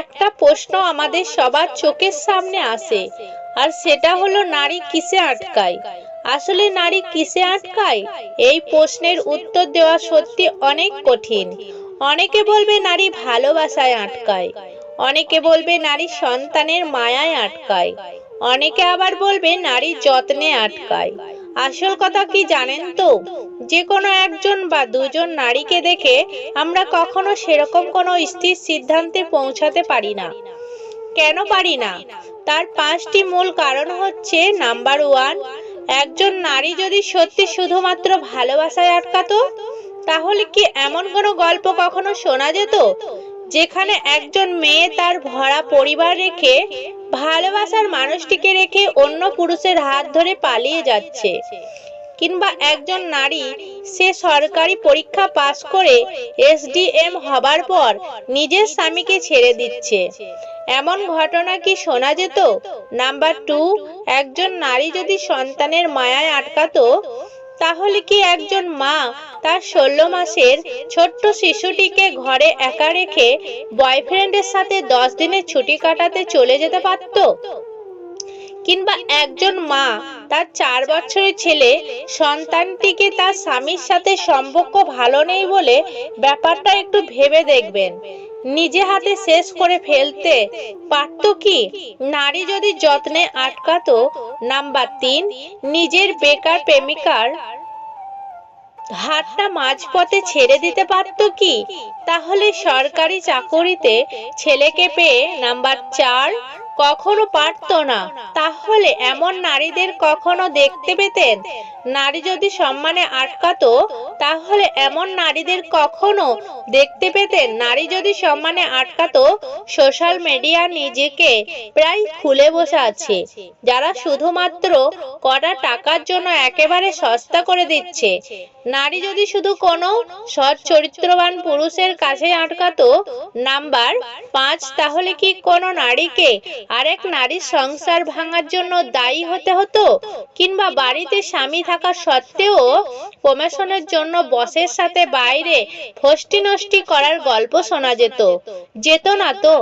একটা প্রশ্ন আমাদের সবার চোখের সামনে আসে, আর সেটা হলো নারী কিসে আটকায়। আসলে নারী কিসে আটকায়, এই প্রশ্নের উত্তর দেওয়া সত্যি অনেক কঠিন। অনেকে বলবে নারী ভালোবাসায় আটকায়, অনেকে বলবে নারী সন্তানের মায়ায় আটকায়, অনেকে আবার বলবে নারী যত্নে আটকায়। আসল কথা কি জানেন তো, যে কোনো একজন বা দুজন নারীকে দেখে আমরা কখনো সেরকম কোনো স্থির সিদ্ধান্তে পৌঁছাতে পারি না। কেন পারি না? তার 5টি মূল কারণ হচ্ছে, নাম্বার 1, একজন নারী যদি সত্যি শুধুমাত্র ভালোবাসায় আটকাতো, তাহলে কি এমন কোনো গল্প কখনো শোনা যেত যেখানে একজন মেয়ে তার ভরা পরিবার রেখে, ভালোবাসার মানুষটিকে রেখে অন্য পুরুষের হাত ধরে পালিয়ে যাচ্ছে? কিংবা একজন নারী সে সরকারি পরীক্ষা পাশ করে এসডিএম হবার পর নিজের স্বামীকে ছেড়ে দিচ্ছে, এমন ঘটনা কি শোনা যেত? নাম্বার 2, একজন নারী যদি সন্তানের মায়ায় আটকাতো, তাহলে কি একজন মা তার 16 মাসের ছোট্ট শিশুটিকে ঘরে একা রেখে বয়ফ্রেন্ডের সাথে 10 দিনের ছুটি কাটাতে চলে যেতে পারত? কিংবা একজন মা তার 4 বছরের ছেলে সন্তানটিকে তার স্বামীর সাথে সম্পর্ক ভালো নেই বলে ব্যাপারটা একটু ভেবে দেখবেন, নিজে হাতে শেষ করে ফেলতে পারত কি? নারী যদি যত্নে আটকাতো, নাম্বার 3, নিজের বেকার প্রেমিকার হাতটা মাঝপথে ছেড়ে দিতে পারত কি? তাহলে সরকারি চাকুরিতে ছেলেকে পেয়ে নাম্বার 4, কখনো পারতো না। তাহলে এমন নারীদের কখনো দেখতে পেতেন? নারী যদি সম্মানে আটকাতো, তাহলে এমন নারীদের কখনো দেখতে পেতেন? নারী যদি সম্মানে আটকাতো, সোশ্যাল মিডিয়া নিজেকে প্রায় খুলে বসে আছে, যারা শুধুমাত্র কটা টাকার জন্য একেবারে সস্তা করে দিচ্ছে। নারী যদি শুধু কোনো সৎ চরিত্রবান পুরুষের কাছে আটকাতো, নাম্বার 5, তাহলে কি কোনো নারীকে আরেক নারীর সংসার ভাঙার জন্য দায়ী হতে হতো? কিংবা বাড়িতে স্বামী থাকা সত্ত্বেও প্রমোশনের জন্য বসের সাথে বাইরে ফষ্টি নষ্টি করার গল্প শোনা যেত না তো?